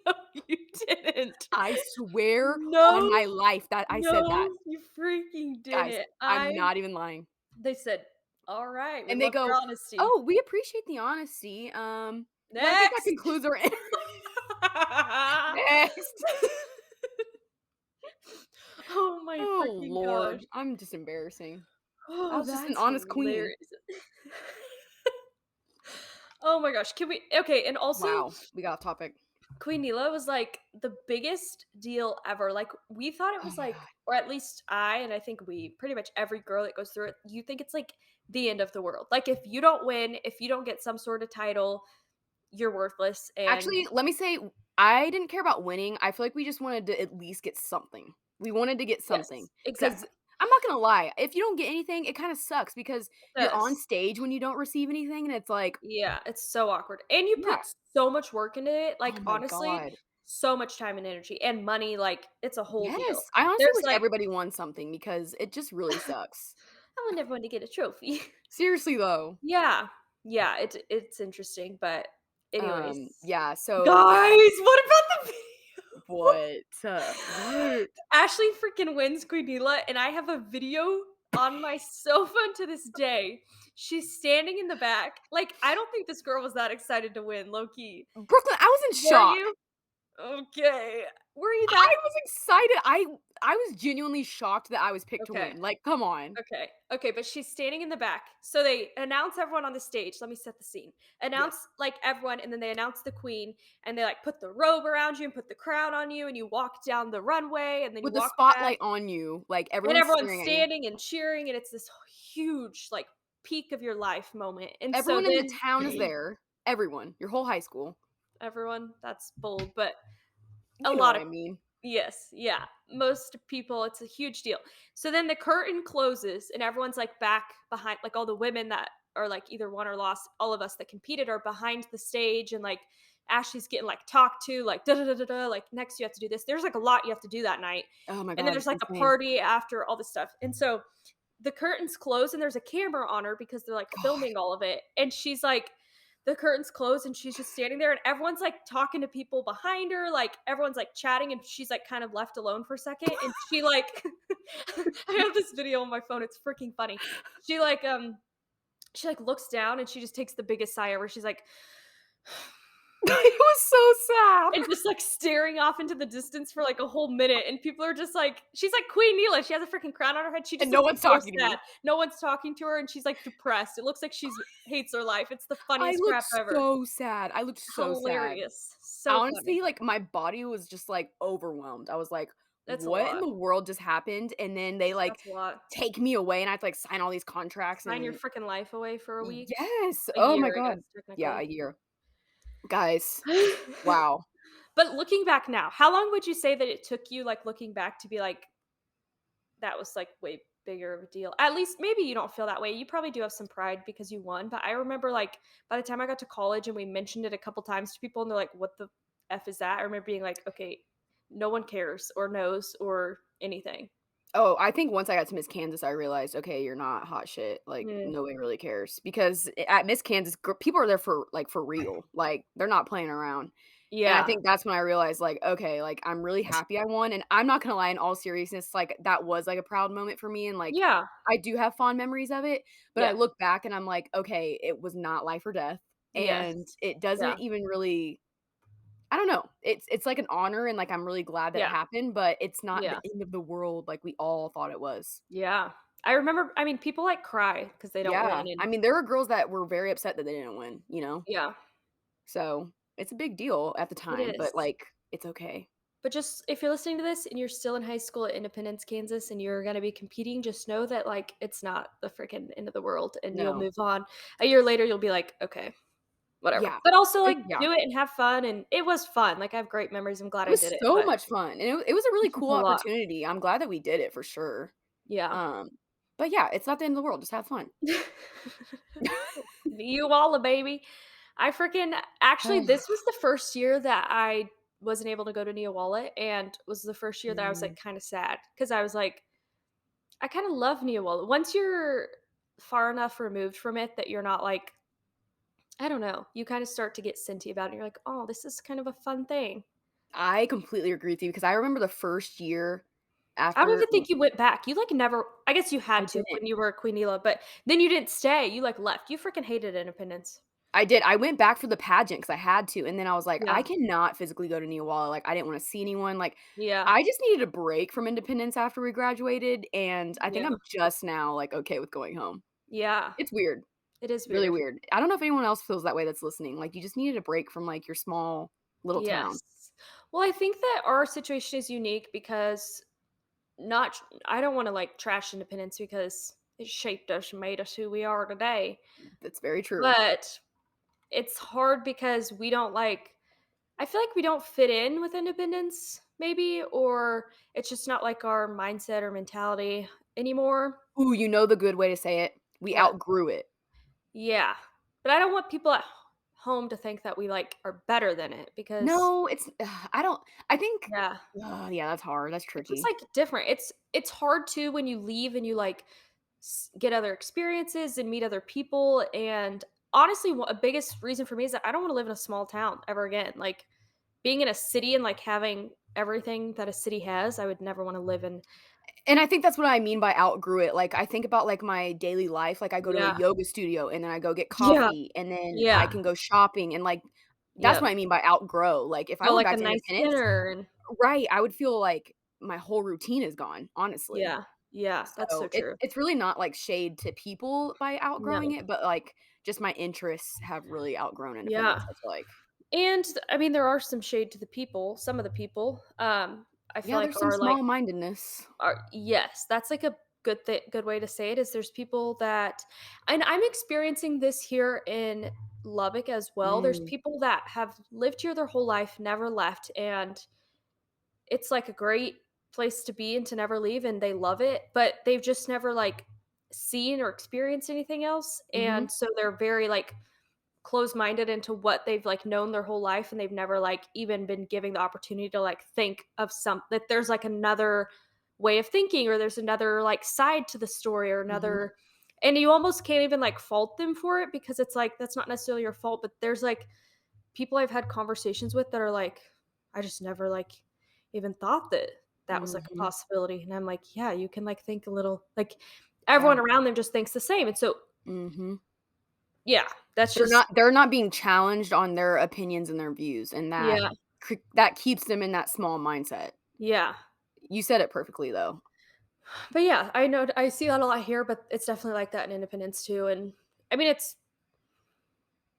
No, you didn't. I swear on No, my life that I said that. no, you freaking Guys, didn't. I'm not even lying. They said, "Alright, we And they love your go, honesty. "Oh, we appreciate the honesty, well, I think that Next." concludes our Next. Oh my Oh, freaking gosh. lord. I'm just embarrassing. I Oh, was just an that's honest queen. hilarious. Oh my gosh, can we okay, and also Wow, we got off topic. Queen Neela was, like, the biggest deal ever, like, we thought it Oh was, my like god. or at least I, and I think we pretty much every girl that goes through it, you think it's, like, the end of the world. Like, if you don't win, if you don't get some sort of title, you're worthless, and Actually, let me say, I didn't care about winning, I feel like we just wanted to at least get something. We wanted to get something yes, because 'cause exactly. I'm not gonna lie, if you don't get anything, it kinda sucks because It you're on does. stage when you don't receive anything, and it's like Yeah, it's so awkward, and you yeah. put so much work into it, Oh like, my honestly, god. so much time and energy and money, like, it's a whole deal. Yes, I honestly There's, wish like everybody won something because it just really I sucks. want everyone to get a trophy. Seriously, though. Yeah. Yeah, it's interesting, but anyways. Yeah, so yeah. Guys, what about the video? What? What? Ashley freaking wins Quinila, and I have a video on my cell phone to this day. She's standing in the back. Like, I don't think this girl was that excited to win, low key. Brooklyn, I was in Were shock. you? Okay. Were you that I was excited. I was genuinely shocked that I was picked to okay. win. Like, come on. Okay. Okay, but she's standing in the back. So they announce everyone on the stage. Let me set the scene. Announce Yes. like everyone, and then they announce the queen, and they like put the robe around you and put the crown on you, and you walk down the runway, and then you With the walk back, spotlight on you, like and everyone's everyone's staring at you. standing and cheering, and it's this huge like peak of your life moment. And so Everyone in the then town is there. Everyone, your whole high school. everyone, that's bold, but a You know lot what of I mean. yes, yeah. Most people, it's a huge deal. So then the curtain closes and everyone's like back behind, like all the women that are like either won or lost, all of us that competed are behind the stage and like Ashley's getting like talked to, like da da da da da, like next you have to do this. There's like a lot you have to do that night. Oh my And then god, there's like a insane. party after all this stuff. And so the curtains close and there's a camera on her because they're like God. filming all of it. And she's like, the curtains close and she's just standing there and everyone's like talking to people behind her. Like everyone's like chatting and she's like kind of left alone for a second. And she like, I have this video on my phone. It's freaking funny. She like, she like looks down and she just takes the biggest sigh ever. She's like, It was so sad. and just like staring off into the distance for like a whole minute. And people are just like, she's like Queen Neela. She has a freaking crown on her head. She And just no looks one's so talking to sad. me. No one's talking to her and she's like depressed. It looks like she's hates her life. It's the I funniest looked crap ever. so sad. I looked so sad. Hilarious. So funny. Honestly, like, my body was just, like, overwhelmed. I was like, That's a "What in lot. the world just happened?" And then they, like, That's a lot. take me away, and I have to, like, sign all these contracts Sign your and freaking life away for a week. yes! A Oh my year, I god. guess, Yeah, a technically. year. Guys, wow. But looking back now, how long would you say that it took you, like, looking back to be like, "That was, like, way bigger of a deal?" At least maybe you don't feel that way. You probably do have some pride because you won, but I remember, like, by the time I got to college and we mentioned it a couple times to people and they're like, "What the F is that?" I remember being like, "Okay." no one cares or knows or anything. Oh, I think once I got to Miss Kansas, I realized, okay, you're not hot shit. Like Mm. nobody really cares because at Miss Kansas, people are there for like for real. Like they're not playing around. And I Yeah. think that's when I realized, like, okay, like I'm really happy I won. And I'm not gonna lie, in all seriousness, like that was like a proud moment for me. And like Yeah. I do have fond memories of it. But I Yeah. look back and I'm like, okay, it was not life or death. And Yes. it Yeah. doesn't even really I don't know. It's like an honor and, like, I'm really glad that it Yeah. happened, but it's not the Yeah. end of the world like we all thought it was. Yeah. I remember I mean, people, like, cry because they don't Yeah. win I and mean, there were girls that were very upset that they didn't win, yeah, So, it's a big deal at the it time, but, is. like, it's okay. But just if you're listening to this and you're still in high school at Independence, Kansas, and you're gonna be competing, just know that, like, it's not the freaking end of the world, and you'll No. move on. A year later, you'll be like, "Okay, whatever." Yeah. But also, like, Yeah. do it and have fun, and it was fun, like, I have great memories, I'm glad It I was did it, so but much fun, and it was a really it was cool a lot. opportunity. I'm glad that we did it for sure. Yeah. Um, but yeah, it's not the end of the world, just have fun. You all a baby. I freaking actually, this was the first year that I wasn't able to go to Neowalla, and was the first year that I was, like, Mm. kinda sad because I was like, I kinda love Neowalla. Once you're far enough removed from it that you're not, like I don't know, you kinda start to get sentient about it, and you're like, "Oh, this is kind of a fun thing." I completely agree with you because I remember the first year I don't after even think you went back. You, like, never I guess you I had to didn't. when you were a Queen Ela, but then you didn't stay, you, like, left. You freaking hated Independence. I did. I went back for the pageant because I had to, and then I was like, "I Yeah. cannot physically go to Neowalla." Like, I didn't wanna see anyone, like, Yeah. I just needed a break from Independence after we graduated, and I think Yeah. I'm just now, like, okay with going home. Yeah. It's weird, It is really weird. weird. I don't know if anyone else feels that way that's listening, like, you just needed a break from, like, your small little town. Yes. Well, I think that our situation is unique because not I don't wanna, like, trash independence because it shaped us and made us who we are today, That's very true. but it's hard because we don't, like I feel like we don't fit in with independence maybe, or it's just not, like, our mindset or mentality anymore. Ooh, you know the good way to say it? We What? outgrew it. Yeah. But I don't want people at home to think that we, like, are better than it because No, it's I don't I think yeah. yeah, that's hard, that's It's just, tricky. like, different. It's hard too when you leave and you, like, get other experiences and meet other people, and honestly, a biggest reason for me is that I don't wanna live in a small town ever again. Like, being in a city and, like, having everything that a city has, I would never wanna live in. And I think that's what I mean by outgrew it, like, I think about, like, my daily life, like, I go to a Yeah. yoga studio, and then I go get Yeah. coffee, and then I Yeah. can go shopping, and, like, that's what Yep. I mean by outgrow, like, if I Go, went like, a back to nice Independence dinner and right, I would feel like my whole routine is gone, honestly. yeah. Yeah, that's so So, true. it's really not, like, shade to people by outgrowing No. it, but, like, just my interests have really outgrown Yeah. Independence, I feel like. And, I mean, there are some shade to the people, some of the people, I feel Yeah, like there's some are, like small-mindedness. are yes, that's, like, a good way to say it is there's people that and I'm experiencing this here in Lubbock as well. There's Mm, people that have lived here their whole life, never left, and it's, like, a great place to be and to never leave, and they love it, but they've just never, like, seen or experienced anything else, mhm, and so they're very, like, closed-minded into what they've, like, known their whole life, and they've never, like, even been given the opportunity to, like, think of that there's, like, another way of thinking or there's another, like, side to the story or mhm, another and you almost can't even, like, fault them for it because it's, like, that's not necessarily your fault, but there's, like, people I've had conversations with that are like, "I just never, like, even thought that that was, like, a mhm, possibility," and I'm like, "Yeah, you can, like, think a little" like, yeah, everyone around them just thinks the same, and so mhm. yeah, that's just They're not being challenged on their opinions and their views, and yeah, that keeps them in that small mindset. yeah. You said it perfectly, though. But yeah, I know I see that a lot here, but it's definitely like that in Independence too, and I mean, it's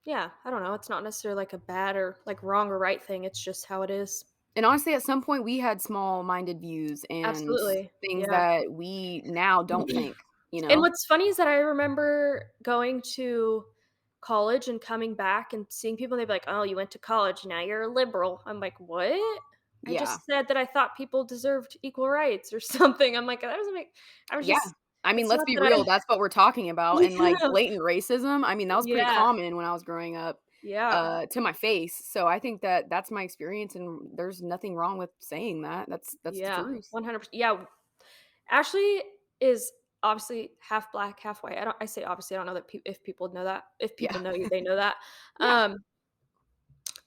yeah, I don't know, it's not necessarily like a bad or, like, wrong or right thing, it's just how it is. And honestly, at some point, we had small-minded views and Absolutely, things yeah. that we now don't think, you And know? what's funny is that I remember going to college and coming back and seeing people, they'd be like, "Oh, you went to college, now you're a liberal." I'm like, "What? I Yeah. just said that I thought people deserved equal rights or something." I'm like, "That doesn't make" I was Yeah. just I mean, it's let's not be that I real, that's what we're talking about, and, like, yeah, blatant racism, I mean, that was pretty yeah, common when I was growing up. Yeah. to my face. So I think that that's my experience, and there's nothing wrong with saying that. That's the Yeah. truth. 100%. Yeah. Ashley is obviously half black, half white. I say obviously, I don't know that if people know that. If Yeah. people know you, they know that. Yeah. Um,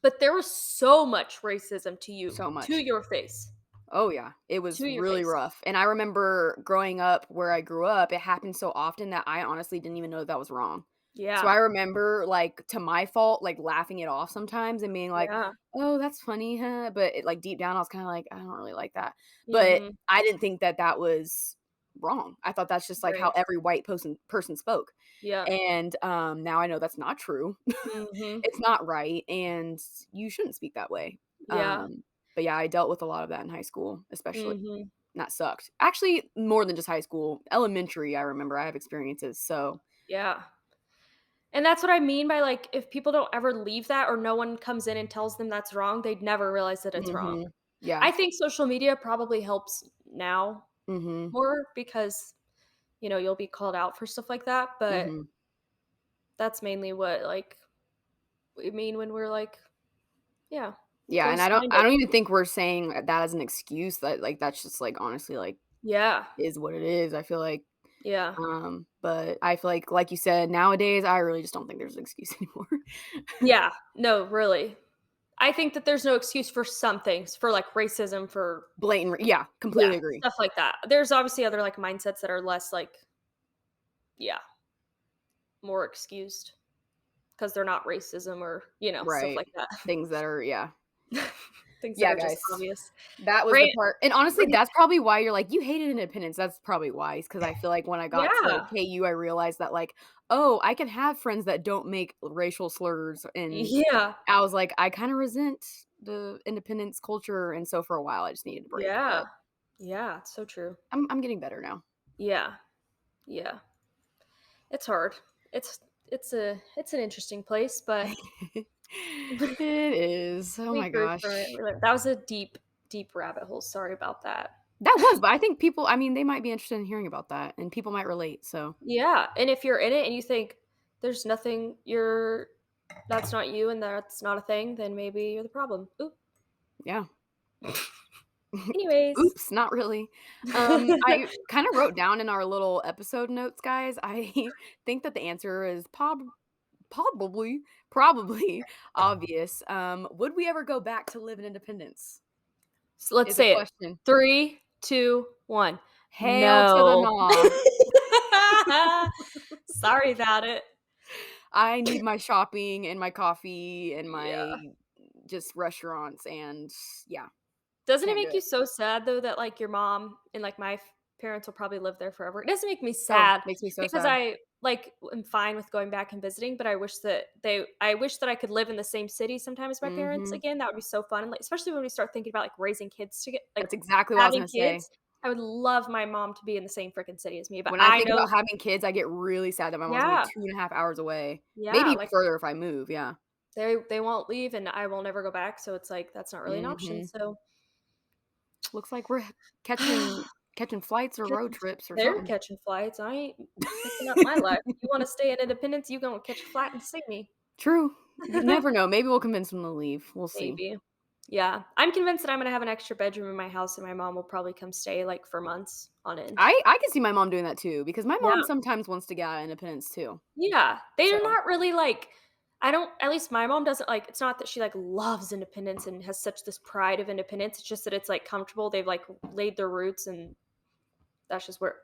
but there was so much racism So to much. your face, Oh, yeah. It to was your really face. rough, and I remember growing up where I grew up, it happened so often that I honestly didn't even know that was wrong. So Yeah. I remember, like, to my fault, like, laughing it off sometimes and being like, Yeah. "Oh, that's funny, huh?" But it, like, deep down, I was kinda like, "I don't really like that." But Mhm. I didn't think that that was wrong. I thought that's just, like, how Right. every white person spoke. Yeah. And, now I know that's not true. Mhm. It's not right, and you shouldn't speak that way. Yeah. But yeah, I dealt with a lot of that in high school, especially. Mhm. And that sucked. Actually, more than just high school. Elementary, I remember I have experiences, so Yeah. And that's what I mean by, like, if people don't ever leave that or no one comes in and tells them that's wrong, they'd never realize that it's wrong. mhm. Yeah. I think social media probably helps now Mhm. more because, you'll be called out for stuff like that, but Mhm. that's mainly what, like, we mean when we're, like, yeah, Yeah, and I close-minded. don't even think we're saying that as an excuse, that, like, that's just, like, honestly, like, Yeah. is what it is, I feel like. Yeah. But I feel like you said, nowadays, I really just don't think there's an excuse anymore. Yeah. No, really. I think that there's no excuse for some things, for, like, racism, for Blatant yeah, yeah, completely agree. stuff like that. There's obviously other, like, mindsets that are less, like yeah, more excused because 'cause they're not racism or, stuff Right. like that. Things that are yeah. Things that Yeah, are just guys. obvious. That was the Right? part and honestly, Right. that's probably why you're like, "You hated independence." That's probably why, because I feel like when I got to Yeah. KU, I realized that, like, "Oh, I can have friends that don't make racial slurs," and Yeah. I was like, "I kinda resent the independence culture," and so for a while, I just needed a break, Yeah. but Yeah, it's so true. I'm getting better now. Yeah. Yeah. It's hard. It's it's an interesting place, but It is. Oh we my grew from it. gosh. That was a deep, deep rabbit hole. Sorry about that. That was, but I think people I mean, they might be interested in hearing about that, and people might relate, so Yeah, and if you're in it and you think there's nothing that's not you and that's not a thing, then maybe you're the problem. Oop. yeah. Anyways. Oops, not really. I kinda wrote down in our little episode notes, guys, I think that the answer is probably obvious. Would we ever go back to live in independence? So let's Is a say it. question. 3, 2, 1. Hail to the No. nah. Sorry about it. I need my shopping and my coffee and Yeah. my just restaurants and yeah, Doesn't it can't do make you it. so sad though that, like, your mom and, like, my parents will probably live there forever? It doesn't make me Oh, sad makes me so because sad. I, like, am fine with going back and visiting, but I wish that I could live in the same city sometime as my parents Mhm. again. That would be so fun, and, like, especially when we start thinking about, like, raising kids to get like, That's exactly what I was having gonna say. kids. I would love my mom to be in the same freaking city as me, but When I I think about know having kids, I get really sad that my mom's gonna be yeah, 2.5 hours away. Maybe yeah, even like, further if I move, yeah. they won't leave, and I will never go back, so it's like, that's not really an option, Mhm. so Looks like we're catching flights or road catching trips or they're something. catching flights, I ain't picking up my life. You wanna stay in Independence, you gonna catch a flight and see me. True. You never know, maybe we'll convince them to leave. We'll see. Maybe. Yeah. I'm convinced that I'm gonna have an extra bedroom in my house, and my mom will probably come stay, like, for months on end. I can see my mom doing that too, because my Yeah. mom sometimes wants to get out of independence too. Yeah. They're So not really, like I don't at least my mom doesn't, like it's not that she, like, loves independence and has such this pride of independence, it's just that it's, like, comfortable, they've, like, laid their roots, and that's just where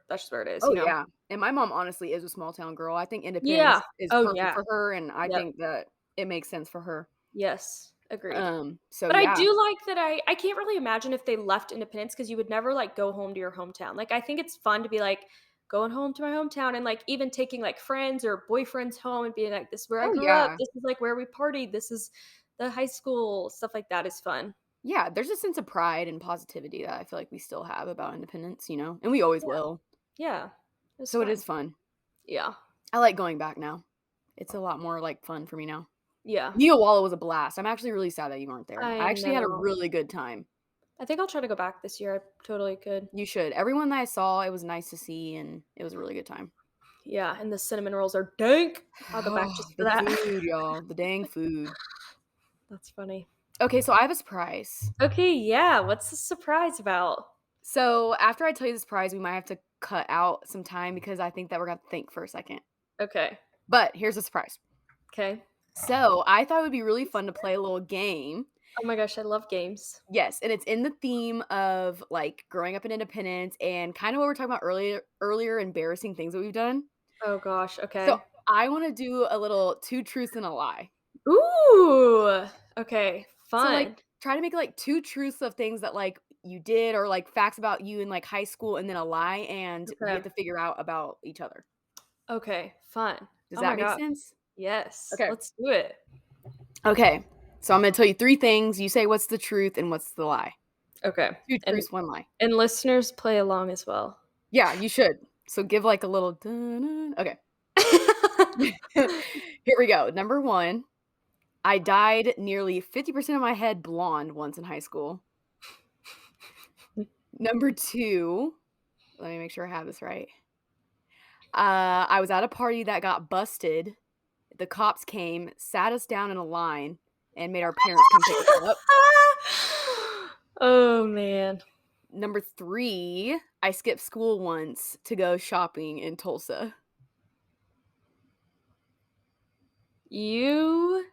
it is, oh, you know? yeah. And my mom honestly is a small town girl. I think Yeah. independence is Oh, perfect yeah. for her, and I Yep. think that it makes sense for her. Yes. Agreed. So But I yeah. do like that I can't really imagine if they left Independence because you would never, like, go home to your hometown. Like, I think it's fun to be, like, going home to my hometown and, like, even taking, like, friends or boyfriends home and being like, "This is where I Oh, grew up. yeah. This is, like, where we partied. This is the high school." Stuff like that is fun. Yeah, there's a sense of pride and positivity that I feel like we still have about independence, and we always Yeah. will. Yeah. It's So it is fun. fun. Yeah. I like going back now. It's a lot more, like, fun for me now. Yeah. Neowalla was a blast. I'm actually really sad that you weren't there. I I actually had a know. really good time. I think I'll try to go back this year. I totally could. You should. Everyone that I saw, it was nice to see, and it was a really good time. Yeah, and the cinnamon rolls are dank. I'll go back Oh, just for the that. food, y'all. The dang food. That's funny. Okay, so I have a surprise. Okay, yeah, what's the surprise about? So after I tell you the surprise, we might have to cut out some time because I think that we're gonna have to think for a second. Okay. But here's the surprise. Okay. So I thought it would be really fun to play a little game. Oh my gosh, I love games. Yes, and it's in the theme of like growing up in independence and kind of what we're talking about earlier embarrassing things that we've done. Oh gosh, So okay. I want to do a little two truths and a lie. Ooh. Okay, So fun. like try to make like two truths of things that like you did or like facts about you in like high school and then a lie and we have Okay. to figure out about each other. Okay, fun. Does Oh my that make god. sense? Yes, Okay. let's do it. Okay. So I'm going to tell you three things. You say what's the truth and what's the lie. Okay. Two And truths, one lie. and listeners play along as well. Yeah, you should. So give like a little dun-dun. Okay. Here we go. Number 1, I dyed nearly 50% of my head blonde once in high school. Number 2, let me make sure I have this right. I was at a party that got busted. The cops came, sat us down in a line, and made our parents come pick us up. Oh man. Number 3, I skipped school once to go shopping in Tulsa. You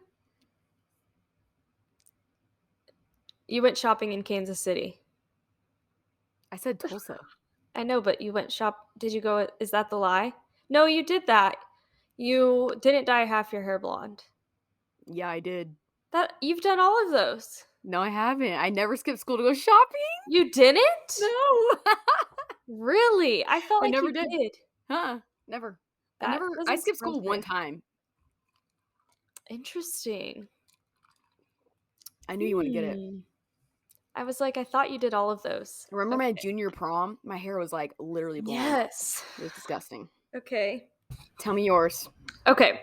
you went shopping in Kansas City. I said Tulsa. I know, but you went shop did you go is that the lie? No, you did that. You didn't dye half your hair blonde. Yeah, I did. That you've done all of those. No, I haven't. I never skipped school to go shopping. You didn't? No. Really? I felt I like never you did. did. Huh, never. That I doesn't skipped surprise school one me. time. Interesting. I knew you wouldn't get it. Hmm. I was like, I thought you did all of those. Remember my Okay. junior prom? My hair was, like, literally blonde. Yes. It was disgusting. Okay. Tell me yours. Okay.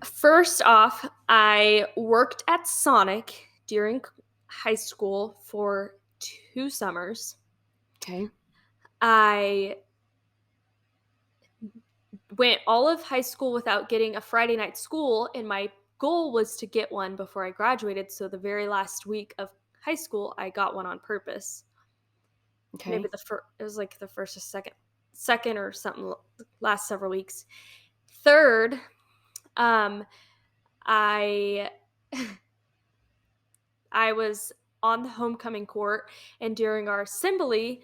First off, I worked at Sonic during high school for 2 summers. Okay. I went all of high school without getting a Friday night school, and my goal was to get one before I graduated. So the very last week of high school, I got one on purpose. Maybe Okay. it was like the first or second or something last several weeks. Third, um, I I was on the homecoming court, and during our assembly,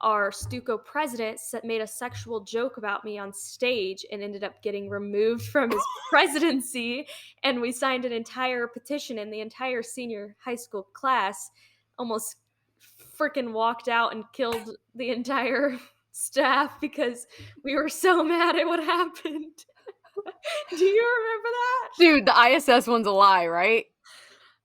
our Stuco president made a sexual joke about me on stage and ended up getting removed from his presidency. And we signed an entire petition, and the entire senior high school class almost freaking walked out and killed the entire staff because we were so mad at what happened. Do you remember that? Dude, the ISS one's a lie, right?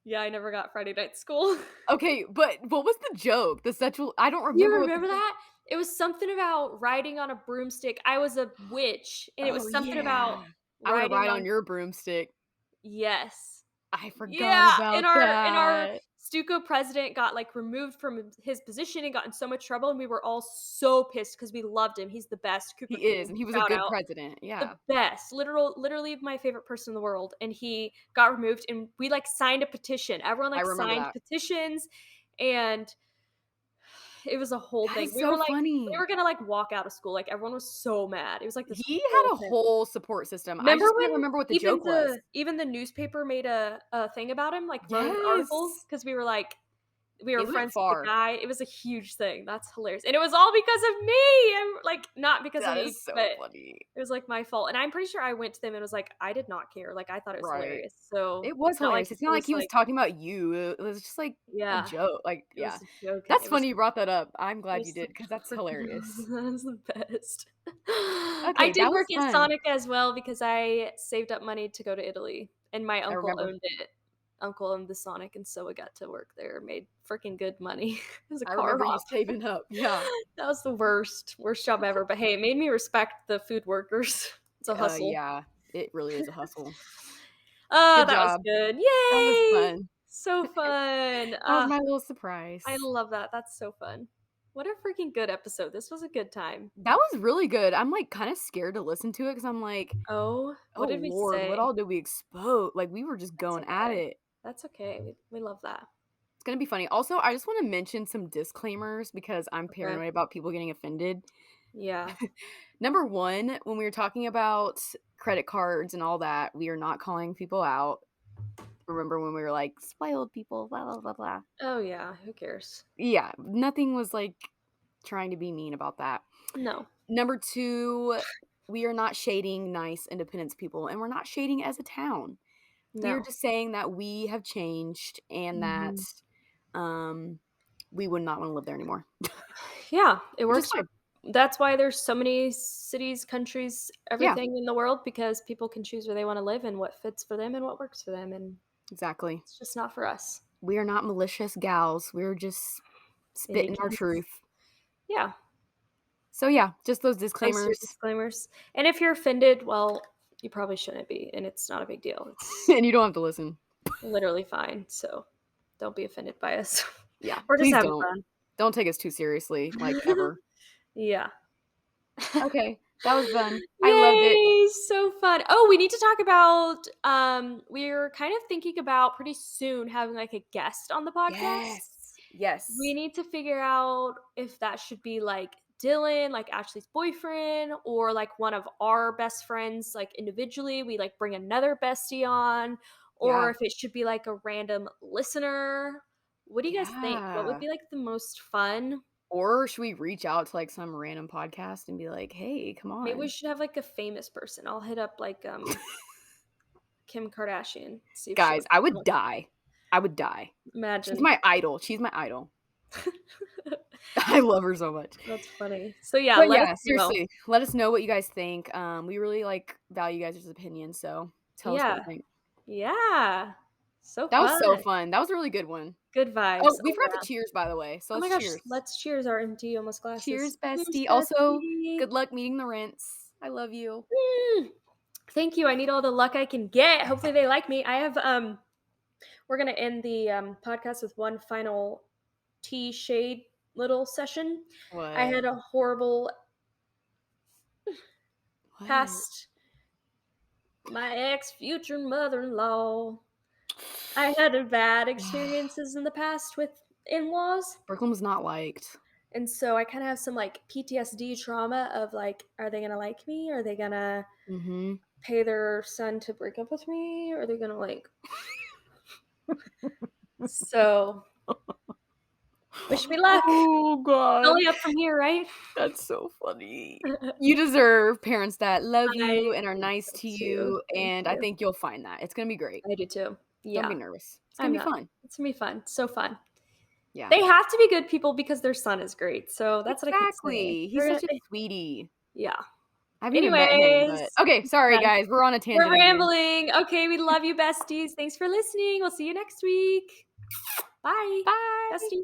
Yeah, I never got Friday night school. Okay, but what was the joke? The sexual I don't You remember what the remember joke. that? It was something about riding on a broomstick. I was a witch, and it Oh, was something about yeah. I wanna riding ride on on your broomstick. yes. I forgot Yeah, about and our that. Stuco president got, like, removed from his position and got in so much trouble, and we were all so pissed because we loved him. He's the best. Cooper He is, King, and he was a shout good out. president, The yeah. best. Literally my favorite person in the world, and he got removed, and we, like, signed a petition. Everyone, I like, remember signed that. petitions, and it was a whole That thing. is so We funny. were gonna, like, walk out of school, like, everyone was so mad. It was, like, this He whole had a thing. whole support system. I Remember just when couldn't remember what the joke was. even the newspaper made a thing about him, like, wrote an article Yes. because we were, like we were It went friends with the far. guy. It was a huge thing. That's hilarious, and it was all because of me, and, like, not because of That me, is so but funny. it was, like, my fault, and I'm pretty sure I went to them and was like, "I did not care." Like, I thought it was Right. hilarious, so It was it's not like hilarious. It's it not like was, he was like talking about you. It was just like a yeah, joke. Like, it yeah. was a joke, and That's funny you brought that up. I'm it glad you was the did because that's freaking hilarious. that was the best. I Okay, did that work was at fun. Sonic as well because I saved up money to go to Italy, and my I uncle remember. owned it. Uncle owned the Sonic, and so I got to work there, made freaking good money as a I car remember you hop. saving up. Yeah. That was the worst job ever, but hey, it made me respect the food workers. It's a hustle. Yeah. It really is a hustle. Oh, Good that was job. good. That was Yay! fun. So fun. That was my little surprise. I love that. That's so fun. What a freaking good episode. This was a good time. That was really good. I'm, like, kinda scared to listen to it because I'm like, Oh, "Oh what did we lord, what say? all did we expose?" Like, we were just That's going at okay. it. That's okay. We love that. It's gonna be funny. Also, I just wanna mention some disclaimers because I'm Okay. paranoid about people getting offended. Yeah. Number 1, when we were talking about credit cards and all that, we are not calling people out. Remember when we were like, "Spoiled people, blah, blah, blah, blah." Oh, yeah. Who cares? Yeah, nothing was, like, trying to be mean about that. No. Number 2, we are not shading nice Independence people, and we're not shading as a town. We are No. just saying that we have changed and that, Mhm. um, we would not wanna live there anymore, Yeah, it which is works for fine. that's why there's so many cities, countries, Yeah, everything in the world because people can choose where they wanna live and what fits for them and what works for them, and exactly. it's just not for us. We are not malicious gals, we're just spitting our Making truth. Yeah, So, yeah, just those those are your disclaimers, disclaimers, and if you're offended, well, you probably shouldn't be, and it's not a big deal. It's and you don't have to listen. literally fine, so don't be offended by us. Yeah, We're just please having don't. fun. Don't take us too seriously, like, ever. Yeah. Okay, that was fun. I loved it. Yay, so fun. Oh, we need to talk about, we're kind of thinking about pretty soon having, like, a guest on the podcast. Yes, We yes. need to figure out if that should be, like, Dylan, like, Ashley's boyfriend, or, like, one of our best friends, like, individually, we, like, bring another bestie on, or Yeah, if it should be, like, a random listener. What do you guys think? What would yeah. be, like, the most fun? Or should we reach out to, like, some random podcast and be like, "Hey, come Maybe we on." should have, like, a famous person. I'll hit up, like, Kim Kardashian, see if Guys, she'll I would die. I would die. She's imagine. my idol. She's my idol. I love her so much. That's funny. So, yeah, But let us yeah, know. seriously, let us know what you guys think. We really, like, value you guys' opinions, so tell us what you Yeah. think. Yeah. So That was fun. so fun. That was a really good one. Good vibes. Oh, we Oh, forgot yeah. to cheers, by the way, so Oh my let's gosh, cheers. let's cheers our empty almost glasses. Cheers, Cheers, bestie. Also, bestie. good luck meeting the rents. I love you. Mm. Thank you. I need all the luck I can get. Hopefully they like me. I have we're gonna end the podcast with one final tea shade little session. I What? had a horrible What? past my ex future mother-in-law. I had a bad experiences in the past with in-laws, Brooklyn was not liked. and so I kinda have some, like, PTSD trauma of, like, are they gonna like me? Are they gonna Mhm. pay their son to break up with me? Are they gonna, like so, wish me luck. Oh It's god. only up from here, right? That's so funny. You deserve parents that love I you and are think nice so to too. you, Thank and I you. think you'll find that. It's gonna be great. I do too. Don't be Yeah, nervous. It's gonna I'm be not. fun. It's gonna be fun. So fun. Yeah. They have to be good people because their son is great, so that's what I keep saying. Exactly. He's They're gonna such a sweetie. yeah. I haven't even met him, Anyways, but okay, sorry fun. guys, we're on a We're tangent again. rambling. Okay, we love you, besties. Thanks for listening. We'll see you next week. Bye, Bye. bestie.